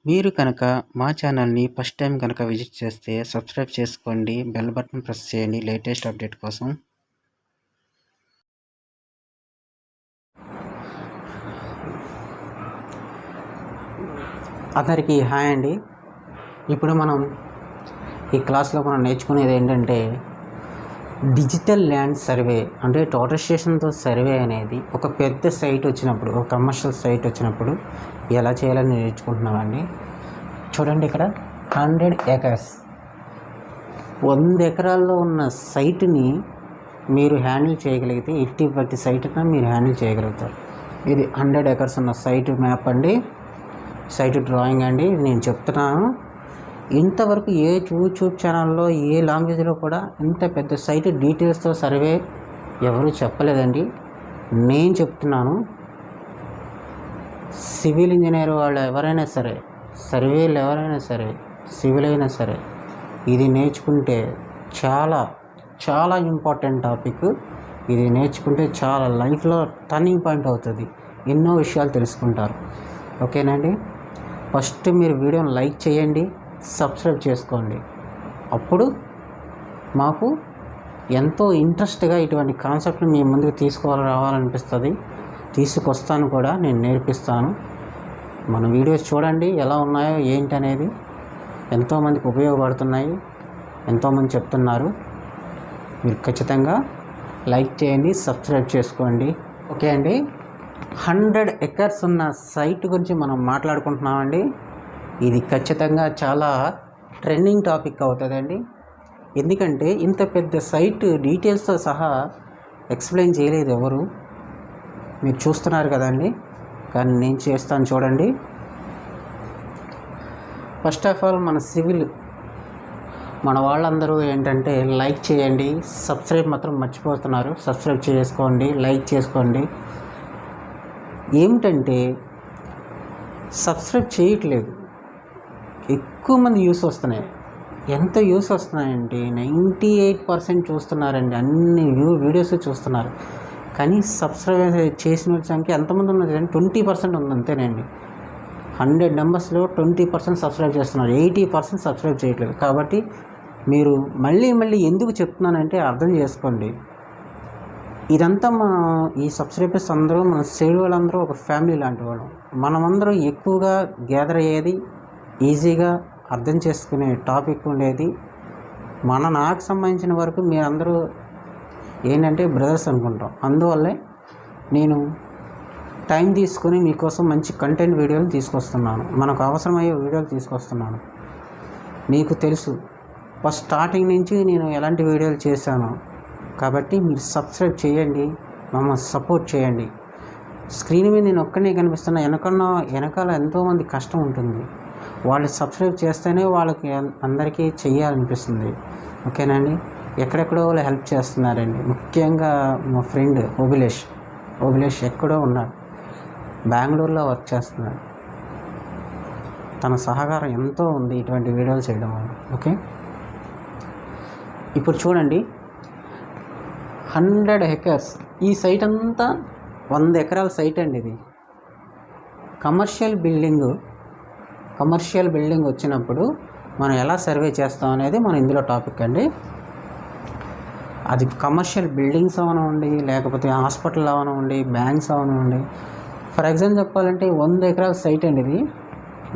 మీరు కనుక మా ఛానల్‌ని ఫస్ట్ టైం కనుక విజిట్ చేస్తే సబ్స్క్రైబ్ చేసుకోండి. బెల్ బటన్ ప్రెస్ చేయండి లేటెస్ట్ అప్డేట్ కోసం. అందరికీ హాయ్ అండి. ఇప్పుడు మనం ఈ క్లాస్లో నేర్చుకునేది ఏంటంటే డిజిటల్ ల్యాండ్ సర్వే అంటే టోటల్ స్టేషన్తో సర్వే అనేది ఒక పెద్ద సైట్ వచ్చినప్పుడు, ఒక కమర్షియల్ సైట్ వచ్చినప్పుడు ఎలా చేయాలని నేర్చుకుంటున్నామండి. చూడండి, ఇక్కడ 100 acres 100 ఎకరాల్లో ఉన్న సైట్ని మీరు హ్యాండిల్ చేయగలిగితే ఎట్టి బట్టి సైట్ని మీరు హ్యాండిల్ చేయగలుగుతారు. ఇది 100 acres ఉన్న సైట్ మ్యాప్ అండి, సైట్ డ్రాయింగ్ అండి. నేను చెప్తున్నాను, ఇంతవరకు ఏ యూట్యూబ్ ఛానల్లో ఏ లాంగ్వేజ్లో కూడా ఇంత పెద్ద సైట్ డీటెయిల్స్తో సర్వే ఎవరు చెప్పలేదండి. నేను చెప్తున్నాను. సివిల్ ఇంజనీర్ వాళ్ళు ఎవరైనా సరే, సర్వేలు ఎవరైనా సరే, సివిల్ అయినా సరే, ఇది నేర్చుకుంటే చాలా చాలా ఇంపార్టెంట్ టాపిక్. ఇది నేర్చుకుంటే చాలా లైఫ్లో టర్నింగ్ పాయింట్ అవుతుంది. ఎన్నో విషయాలు తెలుసుకుంటారు. ఓకేనండి. ఫస్ట్ మీరు వీడియోని లైక్ చేయండి, సబ్స్క్రైబ్ చేసుకోండి. అప్పుడు మాకు ఎంతో ఇంట్రెస్ట్గా ఇటువంటి కాన్సెప్ట్ని మీ ముందుకు రావాలనిపిస్తుంది. తీసుకొస్తాను కూడా, నేను నేర్పిస్తాను. మన వీడియోస్ చూడండి ఎలా ఉన్నాయో ఏంటి అనేది. ఎంతోమందికి ఉపయోగపడుతున్నాయి, ఎంతోమంది చెప్తున్నారు. మీరు ఖచ్చితంగా లైక్ చేయండి, సబ్స్క్రైబ్ చేసుకోండి. ఓకే అండి. 100 acres ఉన్న సైట్ గురించి మనం మాట్లాడుకుంటున్నామండి. ఇది ఖచ్చితంగా చాలా ట్రెండింగ్ టాపిక్ అవుతుందండి. ఎందుకంటే ఇంత పెద్ద సైట్ డీటెయిల్స్తో సహా ఎక్స్ప్లెయిన్ చేయలేదు ఎవరు. మీరు చూస్తున్నారు కదండి, కానీ నేను చేస్తాను చూడండి. ఫస్ట్ ఆఫ్ ఆల్ మన సివిల్ మన వాళ్ళందరూ ఏంటంటే లైక్ చేయండి, సబ్స్క్రైబ్ మాత్రం మర్చిపోతున్నారు. సబ్స్క్రైబ్ చేసుకోండి, లైక్ చేసుకోండి. ఏమిటంటే సబ్స్క్రైబ్ చేయట్లేదు. ఎక్కువ మంది యూస్ వస్తున్నాయి. ఎంత యూస్ వస్తున్నాయంటే 98% చూస్తున్నారండి. అన్ని వీడియోస్ చూస్తున్నారు, కానీ సబ్స్క్రైబ్ చేసిన సంఖ్య ఎంతమంది ఉన్నది అంటే 20% ఉంది అంతేనండి. 100 నెంబర్స్లో 20% సబ్స్క్రైబ్ చేస్తున్నారు, 80% సబ్స్క్రైబ్ చేయట్లేదు. కాబట్టి మీరు మళ్ళీ ఎందుకు చెప్తున్నానంటే అర్థం చేసుకోండి. ఇదంతా ఈ సబ్స్క్రైబర్స్ అందరూ మన సైడ్ వాళ్ళందరూ ఒక ఫ్యామిలీ లాంటి వాళ్ళు. మనమందరం ఎక్కువగా గ్యాదర్ అయ్యేది, ఈజీగా అర్థం చేసుకునే టాపిక్ ఉండేది. నాకు సంబంధించిన వరకు మీరందరూ ఏంటంటే బ్రదర్స్ అనుకుంటాం. అందువల్లే నేను టైం తీసుకొని మీకోసం మంచి కంటెంట్ వీడియోలు తీసుకొస్తున్నాను, మనకు అవసరమయ్యే వీడియోలు తీసుకొస్తున్నాను. మీకు తెలుసు ఫస్ట్ స్టార్టింగ్ నుంచి నేను ఎలాంటి వీడియోలు చేశాను. కాబట్టి మీరు సబ్స్క్రైబ్ చేయండి, మమ్మల్ని సపోర్ట్ చేయండి. స్క్రీన్ మీద నేను ఒక్కనే కనిపిస్తున్నా, వెనకాల ఎంతోమంది కష్టం ఉంటుంది. వాళ్ళు సబ్స్క్రైబ్ చేస్తేనే వాళ్ళకి అందరికీ చెయ్యాలనిపిస్తుంది. ఓకేనండి. ఎక్కడెక్కడో వాళ్ళు హెల్ప్ చేస్తున్నారండి. ముఖ్యంగా మా ఫ్రెండ్ ఓబిలేష్ ఎక్కడో ఉన్నాడు, బెంగళూరులో వర్క్ చేస్తున్నాడు. తన సహకారం ఎంతో ఉంది ఇటువంటి వీడియోలు చేయడం వల్ల. ఓకే, ఇప్పుడు చూడండి 100 acres. ఈ సైట్ అంతా 100 ఎకరాల సైట్ అండి. ఇది కమర్షియల్ బిల్డింగ్ వచ్చినప్పుడు మనం ఎలా సర్వే చేస్తాం అనేది మన ఇందులో టాపిక్ అండి. అది కమర్షియల్ బిల్డింగ్స్ అవనండి, లేకపోతే హాస్పిటల్ అవనండి, బ్యాంక్స్ అవనండి. ఫర్ ఎగ్జాంపుల్ చెప్పాలంటే 100 ఎకరాల సైట్ అండి.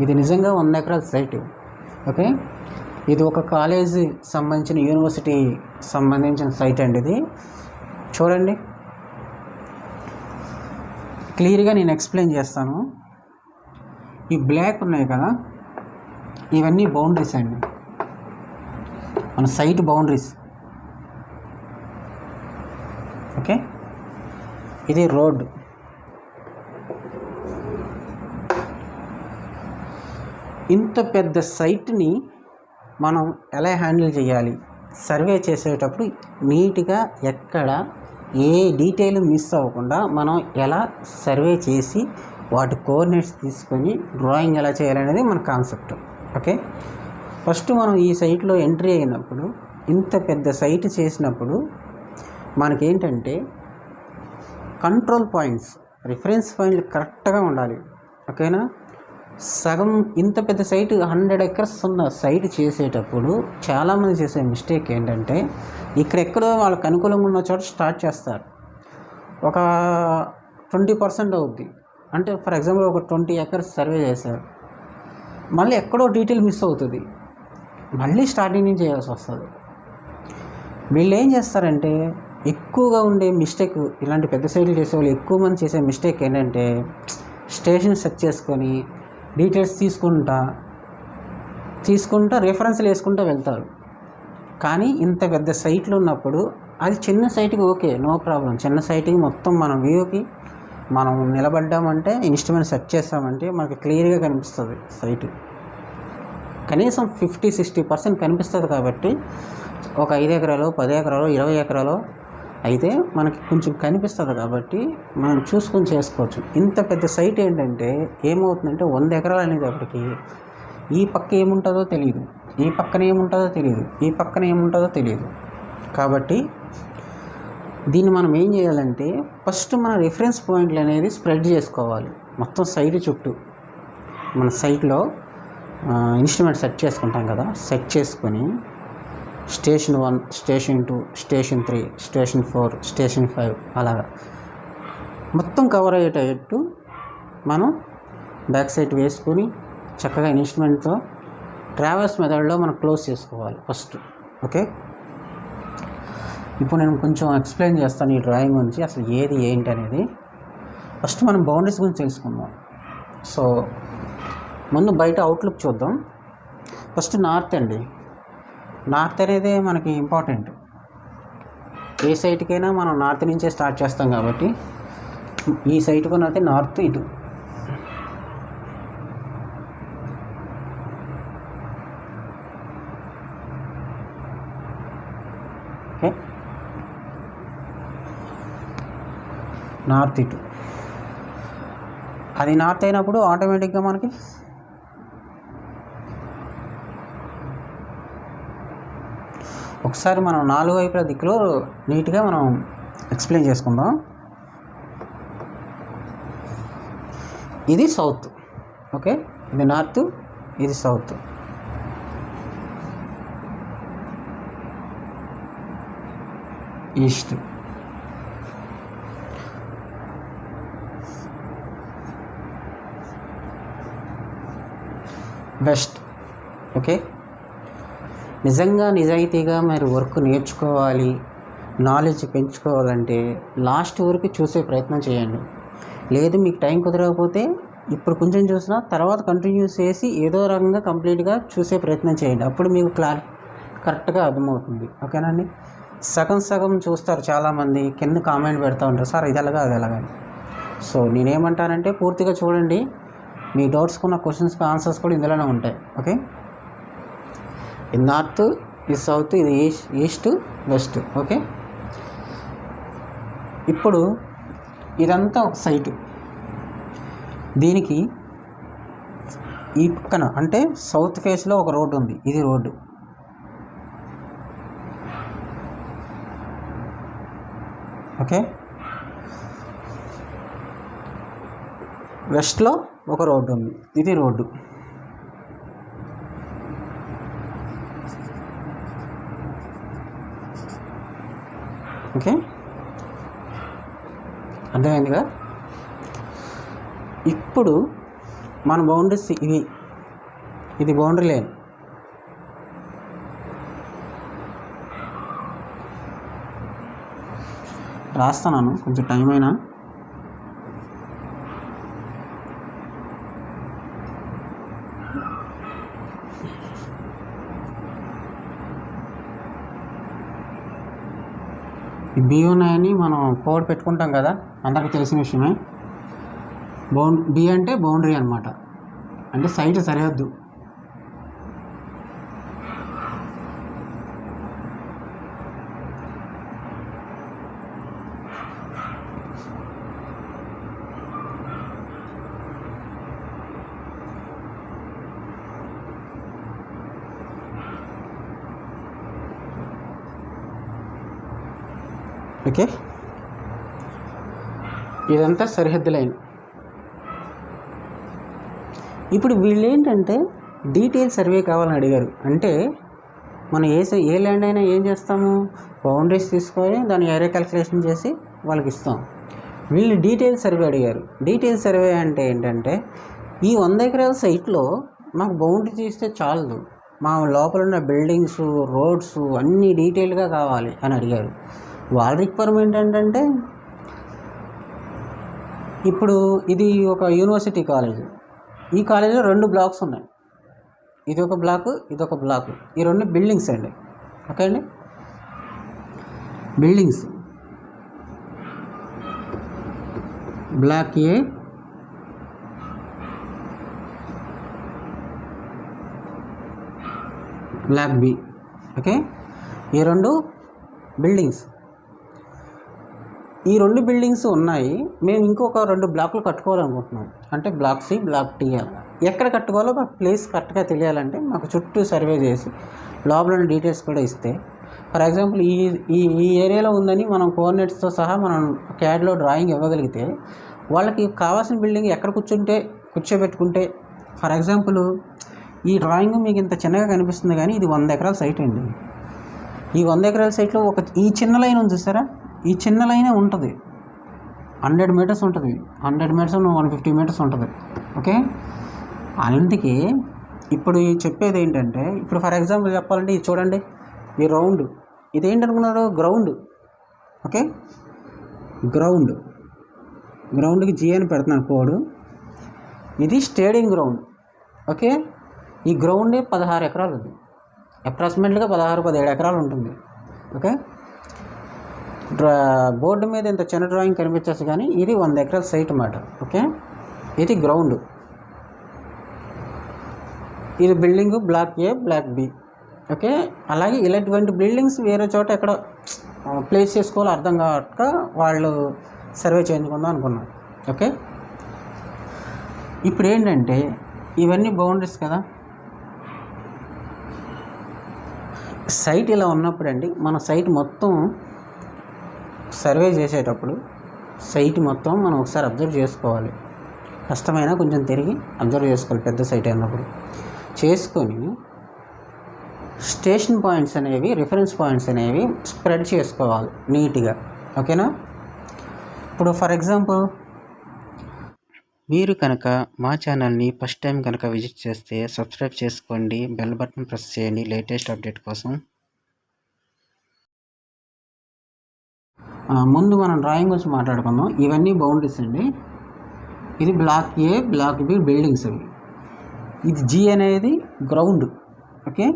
ఇది నిజంగా 100 ఎకరాల సైట్. ఓకే, ఇది ఒక కాలేజీ సంబంధించిన, యూనివర్సిటీ సంబంధించిన సైట్ అండి. ఇది చూడండి, క్లియర్గా నేను ఎక్స్ప్లెయిన్ చేస్తాను. ఈ బ్లాక్ ఉన్నాయి కదా, ఇవన్నీ బౌండరీస్ అండి, మన సైట్ బౌండరీస్. ఓకే, ఇది రోడ్డు. ఇంత పెద్ద సైట్ని మనం ఎలా హ్యాండిల్ చేయాలి, సర్వే చేసేటప్పుడు నీట్గా ఎక్కడ ఏ డీటెయిల్ మిస్ అవ్వకుండా మనం ఎలా సర్వే చేసి వాటి కోఆర్డినేట్స్ తీసుకొని డ్రాయింగ్ ఎలా చేయాలనేది మన కాన్సెప్ట్. ఓకే, ఫస్ట్ మనం ఈ సైట్లో ఎంట్రీ అయినప్పుడు, ఇంత పెద్ద సైట్ చేసినప్పుడు మనకేంటంటే కంట్రోల్ పాయింట్స్, రిఫరెన్స్ పాయింట్లు కరెక్ట్గా ఉండాలి. ఓకేనా. సగం ఇంత పెద్ద సైట్ 100 ఎకర్స్ ఉన్న సైట్ చేసేటప్పుడు చాలామంది చేసే మిస్టేక్ ఏంటంటే ఇక్కడెక్కడో వాళ్ళకి అనుకూలంగా ఉన్న చోట స్టార్ట్ చేస్తారు. ఒక 20% అవుద్ది. అంటే ఫర్ ఎగ్జాంపుల్ ఒక 20 ఎకర్స్ సర్వే చేశారు, మళ్ళీ ఎక్కడో డీటెయిల్ మిస్ అవుతుంది, మళ్ళీ స్టార్టింగ్ నుంచి చేయాల్సి వస్తుంది. వీళ్ళు ఏం చేస్తారంటే ఎక్కువగా ఉండే మిస్టేక్, ఇలాంటి పెద్ద సైట్లు చేసే వాళ్ళు ఎక్కువ మంది చేసే మిస్టేక్ ఏంటంటే స్టేషన్ సెట్ చేసుకొని డీటెయిల్స్ తీసుకుంటా రిఫరెన్స్లు వేసుకుంటూ వెళ్తారు. కానీ ఇంత పెద్ద సైట్లు ఉన్నప్పుడు అది చిన్న సైట్కి ఓకే, నో ప్రాబ్లం. చిన్న సైట్కి మొత్తం మనం వ్యూకి మనం నిలబడ్డామంటే ఇన్స్ట్రుమెంట్ సెట్ చేస్తామంటే మనకి క్లియర్గా కనిపిస్తుంది సైట్. కనీసం 50-60% కనిపిస్తుంది. కాబట్టి ఒక 5 ఎకరాలు 10 ఎకరాలు 20 ఎకరాలు అయితే మనకి కొంచెం కనిపిస్తుంది కాబట్టి మనం చూసుకొని చేసుకోవచ్చు. ఇంత పెద్ద సైట్ ఏంటంటే ఏమవుతుందంటే 100 ఎకరాలు అనేటప్పటికి ఈ పక్క ఏముంటుందో తెలియదు, ఈ పక్కన ఏముంటుందో తెలియదు, ఈ పక్కన ఏముంటుందో తెలియదు. కాబట్టి దీన్ని మనం ఏం చేయాలంటే ఫస్ట్ మన రిఫరెన్స్ పాయింట్లు అనేది స్ప్రెడ్ చేసుకోవాలి మొత్తం సైట్ చుట్టూ. మన సైట్లో ఇన్స్ట్రుమెంట్ సెట్ చేసుకుంటాం కదా, సెట్ చేసుకొని station 1, station 2, station 3, station 4, station 5 అలాగా మొత్తం కవర్ అయ్యేటట్టు మనం బ్యాక్ సైడ్ వేసుకొని చక్కగా ఇన్స్ట్రుమెంట్తో ట్రావెల్స్ మెథడ్లో మనం క్లోజ్ చేసుకోవాలి ఫస్ట్. ఓకే, ఇప్పుడు నేను కొంచెం ఎక్స్ప్లెయిన్ చేస్తాను ఈ డ్రాయింగ్ గురించి, అసలు ఏది ఏంటి అనేది. ఫస్ట్ మనం బౌండరీస్ గురించి తెలుసుకుందాం. సో ముందు బయట అవుట్లుక్ చూద్దాం. ఫస్ట్ నార్త్ అండి. నార్త్ అనేది మనకి ఇంపార్టెంట్. ఏ సైట్కైనా మనం నార్త్ నుంచే స్టార్ట్ చేస్తాం కాబట్టి ఈ సైట్ కొనైతే నార్త్ ఇటు. ఓకే, నార్త్ ఇటు. అది నార్త్ అయినప్పుడు ఆటోమేటిక్గా మనకి ఒకసారి మనం 4 వైపుల దిక్కులో నీట్గా మనం ఎక్స్ప్లెయిన్ చేసుకుందాం. ఇది సౌత్. ఓకే, ఇది నార్త్, ఇది సౌత్. East, west. ఓకే, నిజంగా నిజాయితీగా మీరు వర్క్ నేర్చుకోవాలి, నాలెడ్జ్ పెంచుకోవాలంటే లాస్ట్ వరకు చూసే ప్రయత్నం చేయండి. లేదు మీకు టైం కుదరకపోతే ఇప్పుడు కొంచెం చూసినా తర్వాత కంటిన్యూ చేసి ఏదో రకంగా కంప్లీట్గా చూసే ప్రయత్నం చేయండి. అప్పుడు మీకు కరెక్ట్గా అర్థమవుతుంది. ఓకేనండి. సగం సగం చూస్తారు చాలామంది, కింద కామెంట్ పెడతా ఉంటారు, సార్ ఇది ఎలాగా అది ఎలాగని. సో నేనేమంటానంటే పూర్తిగా చూడండి, మీ డౌట్స్కున్న క్వశ్చన్స్కి ఆన్సర్స్ కూడా ఇందులోనే ఉంటాయి. ఓకే, ఇది నార్త్, ఇది సౌత్, ఇది ఈస్ట్, వెస్ట్. ఓకే, ఇప్పుడు ఇదంతా ఒక సైటు. దీనికి ఈ పక్కన అంటే సౌత్ ఫేస్లో ఒక రోడ్డు ఉంది, ఇది రోడ్డు. ఓకే, వెస్ట్లో ఒక రోడ్డు ఉంది, ఇది రోడ్డు. ఓకే, అర్థమైందిగా. ఇప్పుడు మన బౌండరీస్ ఇవి, ఇది బౌండరీ లైన్. రాస్తున్నాను కొంచెం టైం అయినా. ఈ బి ఉన్నాయని మనం కోడ్ పెట్టుకుంటాం కదా, అందరికీ తెలిసిన విషయమే. బి అంటే బౌండరీ అనమాట, అంటే సైట్ సరిహద్దు. ఓకే, ఇదంతా సరిహద్దు లైన్. ఇప్పుడు వీళ్ళు ఏంటంటే డీటెయిల్ సర్వే కావాలని అడిగారు. అంటే మనం ఏ ల్యాండ్ అయినా ఏం చేస్తాము, బౌండరీస్ తీసుకొని దాని ఏరియా క్యాలిక్యులేషన్ చేసి వాళ్ళకి ఇస్తాం. వీళ్ళు డీటెయిల్ సర్వే అడిగారు. డీటెయిల్ సర్వే అంటే ఏంటంటే ఈ 100 ఎకరాల సైట్లో మాకు బౌండరీ తీస్తే చాలదు, మా లోపల ఉన్న బిల్డింగ్స్, రోడ్స్ అన్నీ డీటెయిల్గా కావాలి అని అడిగారు. వాళ్ళ రిక్వైర్మెంట్ ఏంటంటే ఇప్పుడు ఇది ఒక యూనివర్సిటీ కాలేజ్. ఈ కాలేజీలో 2 బ్లాక్స్ ఉన్నాయి. ఇది ఒక బ్లాకు, ఇదొక బ్లాకు. ఈ 2 బిల్డింగ్స్ అండి. ఓకే అండి, బిల్డింగ్స్. బ్లాక్ ఏ, బ్లాక్ బి. ఓకే, ఈ 2 బిల్డింగ్స్. ఈ 2 బిల్డింగ్స్ ఉన్నాయి. మేము ఇంకొక 2 బ్లాకులు కట్టుకోవాలనుకుంటున్నాం. అంటే బ్లాక్ సి, బ్లాక్ టీ. ఎక్కడ కట్టుకోవాలో మాకు ప్లేస్ కరెక్ట్గా తెలియాలంటే మాకు చుట్టూ సర్వే చేసి లోపల డీటెయిల్స్ కూడా ఇస్తే, ఫర్ ఎగ్జాంపుల్ ఈ ఏరియాలో ఉందని మనం కోఆర్డినేట్స్తో సహా మనం క్యాడ్లో డ్రాయింగ్ ఇవ్వగలిగితే వాళ్ళకి కావాల్సిన బిల్డింగ్ ఎక్కడ కూర్చోబెట్టుకుంటే, ఫర్ ఎగ్జాంపుల్ ఈ డ్రాయింగ్ మీకు ఇంత చిన్నగా కనిపిస్తుంది కానీ ఇది 100 ఎకరాల సైట్ అండి. ఈ 100 ఎకరాల సైట్లో ఈ చిన్న లైన్ ఉంది చూసారా, ఈ చిన్న లైనే ఉంటుంది. 100 మీటర్స్ ఉంటుంది. 100 మీటర్స్ 150 మీటర్స్ ఉంటుంది. ఓకే, అందుకే ఇప్పుడు చెప్పేది ఏంటంటే, ఇప్పుడు ఫర్ ఎగ్జాంపుల్ చెప్పాలంటే ఇది చూడండి, ఈ రౌండ్ ఇదేంటనుకున్నారు, గ్రౌండ్. ఓకే, గ్రౌండ్కి జీ అని పెడుతున్నాను కోడ్. ఇది స్టేడియం గ్రౌండ్. ఓకే, ఈ గ్రౌండే 16 ఎకరాలు ఉంది. అప్రాక్సిమేట్గా 16-17 ఎకరాలు ఉంటుంది. ఓకే, బోర్డు మీద ఇంత చిన్న డ్రాయింగ్ కనిపించచ్చు కానీ ఇది 100 ఎకరాల సైట్ అన్నమాట. ఓకే, ఇది గ్రౌండ్. ఇది బిల్డింగ్ బ్లాక్ ఏ, బ్లాక్ బి. ఓకే, అలాగే ఇలాంటి బిల్డింగ్స్ వేరే చోట ఎక్కడ ప్లేస్ చేసుకోవాలో అర్థం కాక వాళ్ళు సర్వే చేయించుకుందాం అనుకున్నాం. ఓకే, ఇప్పుడు ఏంటంటే ఇవన్నీ బౌండరీస్ కదా. సైట్ ఇలా ఉన్నప్పుడు అండి, మన సైట్ మొత్తం సర్వే చేసేటప్పుడు సైట్ మొత్తం మనం ఒకసారి అబ్జర్వ్ చేసుకోవాలి. కష్టమైనా కొంచెం తిరిగి అబ్జర్వ్ చేసుకోవాలి. పెద్ద సైట్ అయినప్పుడు చేసుకొని స్టేషన్ పాయింట్స్ అనేవి, రిఫరెన్స్ పాయింట్స్ అనేవి స్ప్రెడ్ చేసుకోవాలి నీట్గా. ఓకేనా, ఇప్పుడు ఫర్ ఎగ్జాంపుల్ మీరు కనుక మా ఛానల్ని ఫస్ట్ టైం కనుక విజిట్ చేస్తే సబ్స్క్రైబ్ చేసుకోండి, బెల్ బటన్ ప్రెస్ చేయండి లేటెస్ట్ అప్డేట్ కోసం. ముందు మనం డ్రాయింగ్ గురించి మాట్లాడుకుందాం. ఇవన్నీ బౌండరీస్ అండి. ఇది బ్లాక్ ఏ, బ్లాక్ బి బిల్డింగ్స్ అవి. ఇది జీ అనేది గ్రౌండ్. ఓకే,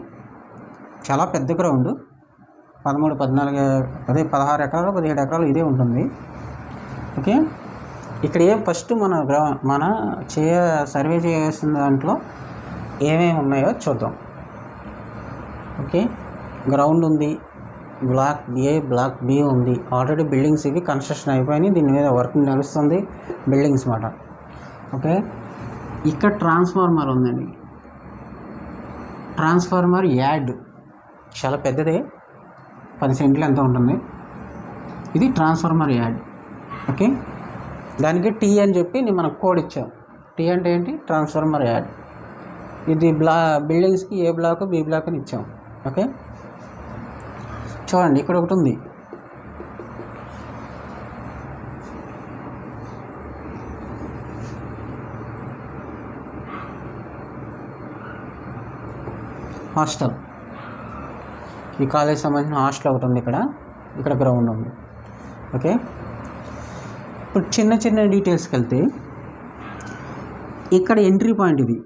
చాలా పెద్ద గ్రౌండ్. 16 ఎకరాలు 17 ఎకరాలు ఇదే ఉంటుంది. ఓకే, ఇక్కడ ఫస్ట్ మన సర్వే చేయాల్సిన దాంట్లో ఏమేమి ఉన్నాయో చూద్దాం. ఓకే, గ్రౌండ్ ఉంది, బ్లాక్ ఏ, బ్లాక్ బి ఉంది. ఆల్రెడీ బిల్డింగ్స్ ఇవి కన్స్ట్రక్షన్ అయిపోయినాయి, దీని మీద వర్క్ నడుస్తుంది, బిల్డింగ్స్ మాట. ఓకే, ఇక్కడ ట్రాన్స్ఫార్మర్ ఉందండి. ట్రాన్స్ఫార్మర్ యాడ్ చాలా పెద్దదే, 10 సెంట్లు ఎంత ఉంటుంది. ఇది ట్రాన్స్ఫార్మర్ యాడ్. ఓకే, దానికి టీ అని చెప్పి మనకు కోడ్ ఇచ్చాం. టీ అంటే ఏంటి, ట్రాన్స్ఫార్మర్ యాడ్. ఇది బిల్డింగ్స్కి ఏ బ్లాక్, బి బ్లాక్ అని ఇచ్చాం. ఓకే, చూడండి ఇక్కడ ఒకటి ఉంది. హాస్టల్, ఈ కాలేజ్ సంబంధించిన హాస్టల్ ఒకటి ఉంది. ఇక్కడ గ్రౌండ్ ఉంది. ఓకే, ఇప్పుడు చిన్న డీటెయిల్స్కి వెళ్తే ఇక్కడ ఎంట్రీ పాయింట్ ఇది.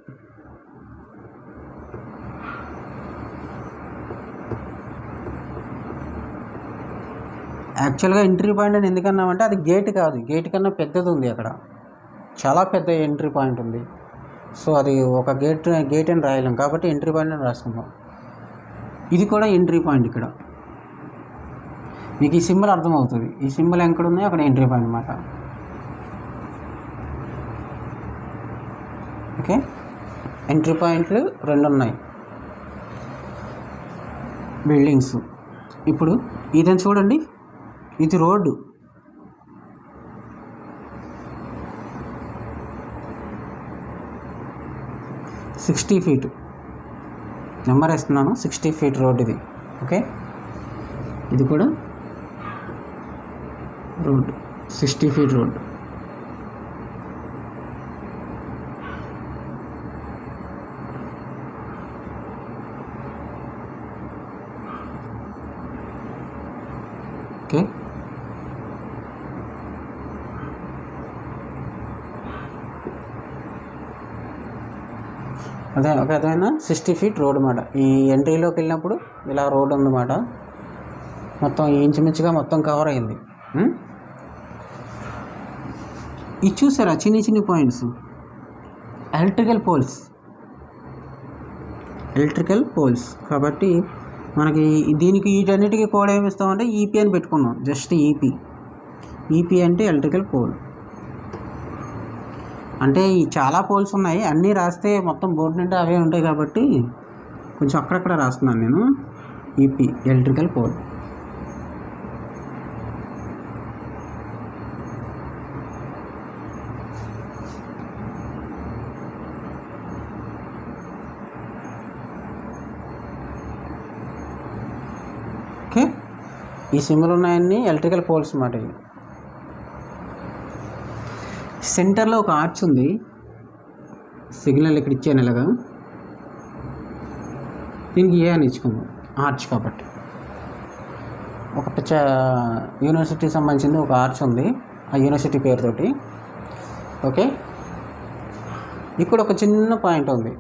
యాక్చువల్గా ఎంట్రీ పాయింట్ అని ఎందుకన్నామంటే అది గేట్ కాదు, గేట్ కన్నా పెద్దది ఉంది. అక్కడ చాలా పెద్ద ఎంట్రీ పాయింట్ ఉంది. సో అది ఒక గేట్ అని రాయలేం కాబట్టి ఎంట్రీ పాయింట్ అని రాసుకుందాం. ఇది కూడా ఎంట్రీ పాయింట్. ఇక్కడ మీకు ఈ సింబల్ అర్థమవుతుంది. ఈ సింబల్ ఎక్కడ ఉన్నాయో అక్కడ ఎంట్రీ పాయింట్ అన్నమాట. ఓకే, ఎంట్రీ పాయింట్లు 2 ఉన్నాయి. బిల్డింగ్స్. ఇప్పుడు ఇదని చూడండి, ఇది రోడ్డు. 60 ఫీట్ నెంబర్ వేస్తున్నాను. 60 ఫీట్ రోడ్ ఇది. ఓకే, ఇది కూడా రోడ్, 60 ఫీట్ రోడ్. ఓకే, అదే ఒక విధమైన 60 ఫీట్ రోడ్ అన్నమాట. ఈ ఎంట్రీలోకి వెళ్ళినప్పుడు ఇలా రోడ్ ఉందన్నమాట. మొత్తం ఇంచుమించుగా మొత్తం కవర్ అయింది. ఇది చూసారా చిన్ని చిన్ని పాయింట్స్, ఎలక్ట్రికల్ పోల్స్. కాబట్టి మనకి దీనికి వీటన్నిటికీ కూడా ఏమి ఇస్తామంటే ఈపీ అని పెట్టుకున్నాం. జస్ట్ ఈపీ అంటే ఎలక్ట్రికల్ పోల్. అంటే ఈ చాలా పోల్స్ ఉన్నాయి, అన్నీ రాస్తే మొత్తం బోర్డు నిండా అవే ఉంటాయి కాబట్టి కొంచెం అక్కడక్కడ రాస్తున్నాను నేను. EP electrical pole. ఓకే, ఈ సింబల్ ఉన్నాయన్నీ ఎలక్ట్రికల్ పోల్స్ అన్నమాట. ఇవి సెంటర్లో ఒక ఆర్చ్ ఉంది, సిగ్నల్ ఇక్కడ ఇచ్చాను ఇలాగా. దీనికి ఏ అని ఇచ్చుకుందాం, ఆర్చ్ కాబట్టి. ఒక యూనివర్సిటీకి సంబంధించింది ఒక ఆర్చ్ ఉంది, ఆ యూనివర్సిటీ పేరుతోటి. ఓకే, ఇక్కడ ఒక చిన్న పాయింట్ ఉంది,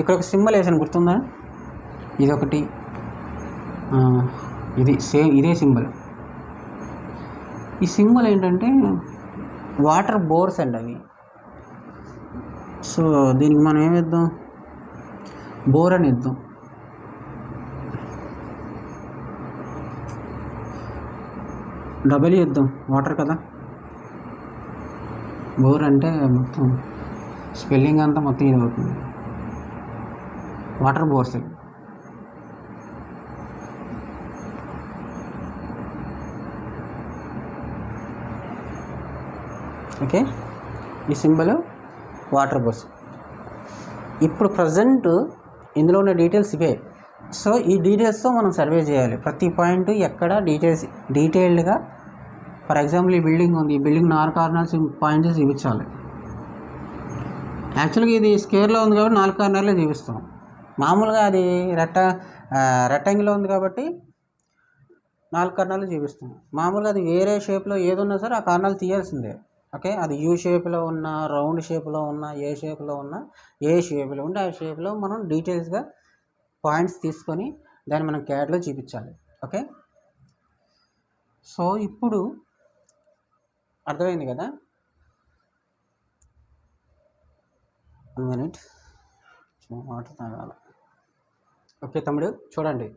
ఇక్కడ ఒక సింబల్ వేసాను, గుర్తుందా? ఇదొకటి, ఇది సేమ్ ఇదే సింబల్. ఈ సింబల్ ఏంటంటే వాటర్ బోర్స్ అండి అవి. సో దీనికి మనం ఏమిద్దాం, బోర్ అని ఇద్దాం. డబల్ ఇద్దాం, వాటర్ కదా. బోర్ అంటే మొత్తం స్పెల్లింగ్ అంతా మొత్తం ఇది అవుతుంది. Water bores. ఓకే, ఈ సింబల్ వాటర్ బోర్స్. ఇప్పుడు ప్రజెంట్ ఇందులో ఉన్న డీటెయిల్స్ ఇవే. సో ఈ డీటెయిల్స్తో మనం సర్వే చేయాలి. ప్రతి పాయింట్ ఎక్కడ డీటెయిల్డ్గా. ఫర్ ఎగ్జాంపుల్ ఈ బిల్డింగ్ ఉంది, ఈ బిల్డింగ్ 4 కార్నర్స్ పాయింట్స్ చూపించాలి. యాక్చువల్గా ఇది స్క్వేర్లో ఉంది కాబట్టి 4 కార్నర్లే చూపిస్తాం. మామూలుగా అది రెక్టాంగిల్లో ఉంది కాబట్టి 4 కార్నర్లు చూపిస్తాం. మామూలుగా అది వేరే షేప్లో ఏదున్నా సరే ఆ కార్నర్లు తీయాల్సిందే. ఓకే, అది యూ షేప్లో ఉన్న, రౌండ్ షేప్లో ఉన్న, ఏ షేప్లో ఉన్న, ఏ షేప్లో ఉంటే ఆ షేప్లో మనం డీటెయిల్స్గా పాయింట్స్ తీసుకొని దాన్ని మనం క్యాడ్లో చూపించాలి. ఓకే, సో ఇప్పుడు అర్థమైంది కదా. 1 మినిట్ వాటర్ తాగాలి. ఓకే తమ్ముడు, చూడండి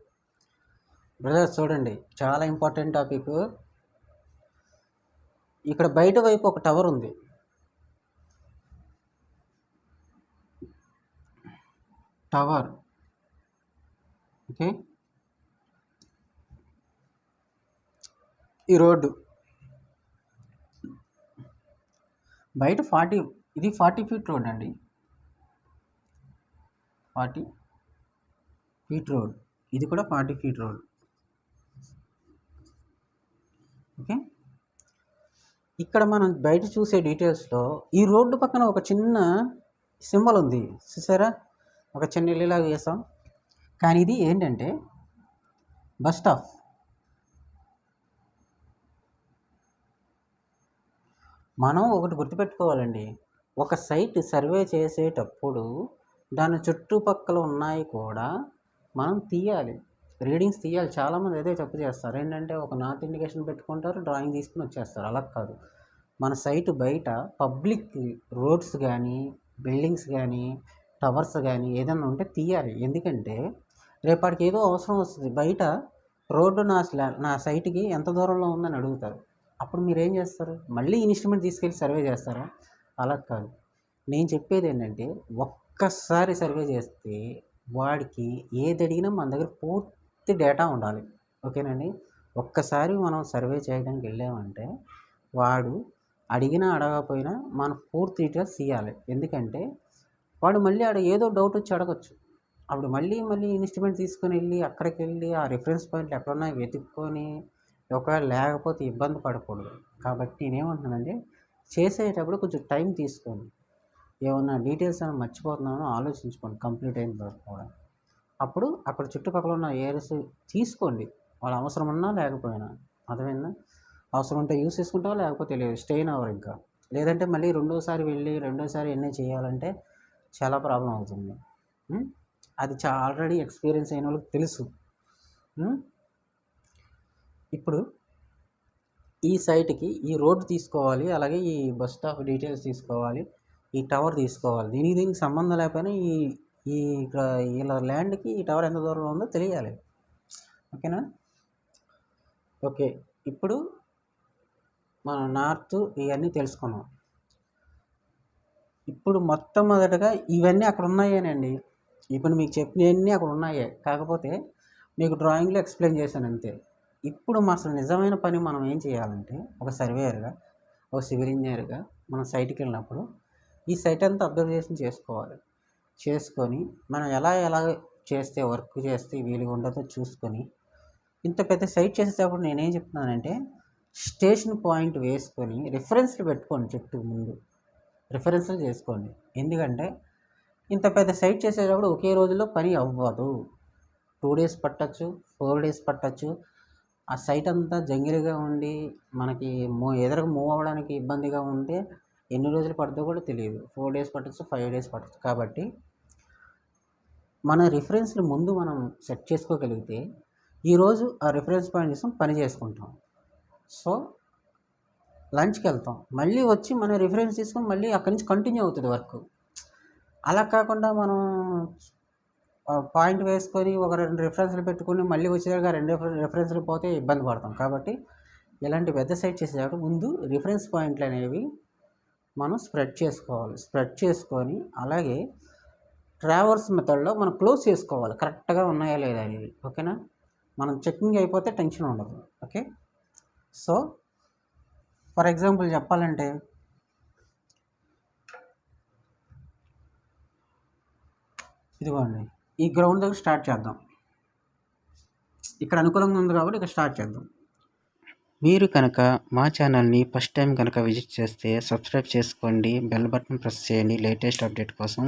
బ్రదర్స్, చూడండి చాలా ఇంపార్టెంట్ టాపిక్. ఇక్కడ బయట వైపు ఒక టవర్ ఉంది. టవర్. ఓకే, ఈ రోడ్డు బయట 40 ఫీట్ రోడ్ అండి. 40 ఫీట్ రోడ్. ఇది కూడా 40 ఫీట్ రోడ్. ఓకే, ఇక్కడ మనం బయట చూసే డీటెయిల్స్లో ఈ రోడ్డు పక్కన ఒక చిన్న సింబల్ ఉంది చూసారా, ఒక చిన్న ఇల్లులాగా వేసాం. కానీ ఇది ఏంటంటే బస్ స్టాప్. మనం ఒకటి గుర్తుపెట్టుకోవాలండి, ఒక సైట్ సర్వే చేసేటప్పుడు దాని చుట్టుపక్కల ఉన్నాయి కూడా మనం తీయాలి, రీడింగ్స్ తీయాలి. చాలామంది అదే తప్పు చేస్తారు. ఏంటంటే ఒక నార్త్ ఇండికేషన్ పెట్టుకుంటారు, డ్రాయింగ్ తీసుకుని వచ్చేస్తారు. అలా కాదు. మన సైట్ బయట పబ్లిక్ రోడ్స్ కానీ, బిల్డింగ్స్ కానీ, టవర్స్ కానీ ఏదైనా ఉంటే తీయాలి. ఎందుకంటే రేపటికి ఏదో అవసరం వస్తుంది. బయట రోడ్డు నా సైట్కి ఎంత దూరంలో ఉందని అడుగుతారు. అప్పుడు మీరు ఏం చేస్తారు? మళ్ళీ ఇన్స్ట్రుమెంట్ తీసుకెళ్ళి సర్వే చేస్తారా? అలా కాదు. నేను చెప్పేది ఏంటంటే ఒక్కసారి సర్వే చేస్తే వాడికి ఏది అడిగినా మన దగ్గర పూర్తి డేటా ఉండాలి. ఓకేనండి. ఒక్కసారి మనం సర్వే చేయడానికి వెళ్ళామంటే వాడు అడిగినా అడగకపోయినా మనం పూర్తి డీటెయిల్స్ తీయాలి. ఎందుకంటే వాడు మళ్ళీ ఆడ ఏదో డౌట్ వచ్చి అడగొచ్చు. అప్పుడు మళ్ళీ మళ్ళీ ఇన్‌స్ట్రుమెంట్ తీసుకొని వెళ్ళి అక్కడికెళ్ళి ఆ రిఫరెన్స్ పాయింట్లు ఎక్కడున్నాయో వెతుక్కొని ఒకవేళ లేకపోతే ఇబ్బంది పడకూడదు. కాబట్టి నేనేమంటున్నానంటే చేసేటప్పుడు కొంచెం టైం తీసుకోండి. ఏమన్నా డీటెయిల్స్ ఏమైనా మర్చిపోతున్నానో ఆలోచించుకోండి కంప్లీట్ అయిన తర్వాత కూడా. అప్పుడు అక్కడ చుట్టుపక్కల ఉన్న ఏరియాస్ తీసుకోండి. వాళ్ళ అవసరం ఉన్నా లేకపోయినా. అర్థమైందా? అవసరం ఉంటే యూజ్ చేసుకుంటావా లేకపోతే లేదు. స్టెయిన్ అవ్వరు ఇంకా. లేదంటే మళ్ళీ రెండోసారి వెళ్ళి రెండోసారి ఇయన్నీ చేయాలంటే చాలా ప్రాబ్లమ్ అవుతుంది. అది ఆల్రెడీ ఎక్స్‌పీరియన్స్ అయినోళ్ళకి తెలుసు. ఇప్పుడు ఈ సైట్‌కి ఈ రోడ్ తీసుకోవాలి. అలాగే ఈ బస్ స్టాప్ డీటెయిల్స్ తీసుకోవాలి. ఈ టవర్ తీసుకోవాలి. దీనికి సంబంధం లేకపోయినా ఈ ఇక్కడ ఈళ్ళ ల్యాండ్‌కి ఈ టవర్ ఎంత దూరంలో ఉందో తెలియాలి. ఓకేనా? ఓకే. ఇప్పుడు మనం నార్త్ ఇవన్నీ తెలుసుకున్నాం. ఇప్పుడు మొట్టమొదటగా ఇవన్నీ అక్కడ ఉన్నాయేనండి. ఇప్పుడు మీకు చెప్పినవన్నీ అక్కడ ఉన్నాయే. కాకపోతే మీకు డ్రాయింగ్‌లో ఎక్స్‌ప్లెయిన్ చేశాను అంతే. ఇప్పుడు అసలు నిజమైన పని మనం ఏం చేయాలంటే ఒక సర్వేయర్‌గా, ఒక సివిల్ ఇంజినీర్‌గా మనం సైట్‌కెళ్ళినప్పుడు ఈ సైట్ అంతా అబ్జర్వేషన్ చేసుకోవాలి. చేసుకొని మనం ఎలా చేస్తే వర్క్ చేస్తే వీలుగా ఉంటుందో చూసుకొని ఇంత పెద్ద సైట్ చేసేటప్పుడు నేనేం చెప్తున్నానంటే స్టేషన్ పాయింట్ వేసుకొని రిఫరెన్స్‌లు పెట్టుకోండి చుట్టూ ముందు. రిఫరెన్స్‌లు చేసుకోండి. ఎందుకంటే ఇంత పెద్ద సైట్ చేసేటప్పుడు ఒకే రోజులో పని అవ్వదు. 2 డేస్ పట్టొచ్చు, 4 డేస్ పట్టొచ్చు. ఆ సైట్ అంతా జంగిల్‌గా ఉండి మనకి ఎదురుగా మూవ్ అవ్వడానికి ఇబ్బందిగా ఉంటే ఎన్ని రోజులు పడుతుందో కూడా తెలియదు. 4 డేస్ పట్టొచ్చు, 5 డేస్ పట్టొచ్చు. కాబట్టి మన రిఫరెన్స్‌లు ముందు మనం సెట్ చేసుకోగలిగితే ఈరోజు ఆ రిఫరెన్స్ పాయింట్ తీసుకొని పని చేసుకుంటాం. సో లంచ్‌కెళ్తాం. మళ్ళీ వచ్చి మన రిఫరెన్స్ తీసుకొని మళ్ళీ అక్కడి నుంచి కంటిన్యూ అవుతుంది వర్క్. అలా కాకుండా మనం పాయింట్ వేసుకొని ఒక 2 రిఫరెన్స్‌లు పెట్టుకొని మళ్ళీ వచ్చేదాకా 2 రిఫరెన్స్‌లు పోతే ఇబ్బంది పడతాం. కాబట్టి ఇలాంటి పెద్ద సైట్ చేసేటప్పుడు ముందు రిఫరెన్స్ పాయింట్లు అనేవి మనం స్ప్రెడ్ చేసుకోవాలి. స్ప్రెడ్ చేసుకొని అలాగే ట్రావర్స్ మెథడ్‌లో మనం క్లోజ్ చేసుకోవాలి. కరెక్ట్‌గా ఉన్నాయా లేదా అనేది. ఓకేనా? మనం చెకింగ్ అయిపోతే టెన్షన్ ఉండదు. ఓకే. సో ఫర్ ఎగ్జాంపుల్ చెప్పాలంటే ఇదిగోండి ఈ గ్రౌండ్ దగ్గర స్టార్ట్ చేద్దాం. ఇక్కడ అనుకూలంగా ఉంది కాబట్టి ఇక్కడ స్టార్ట్ చేద్దాం. మీరు కనుక మా ఛానల్ని ఫస్ట్ టైం కనుక విజిట్ చేస్తే సబ్స్క్రైబ్ చేసుకోండి, బెల్ బటన్ ప్రెస్ చేయండి లేటెస్ట్ అప్డేట్ కోసం.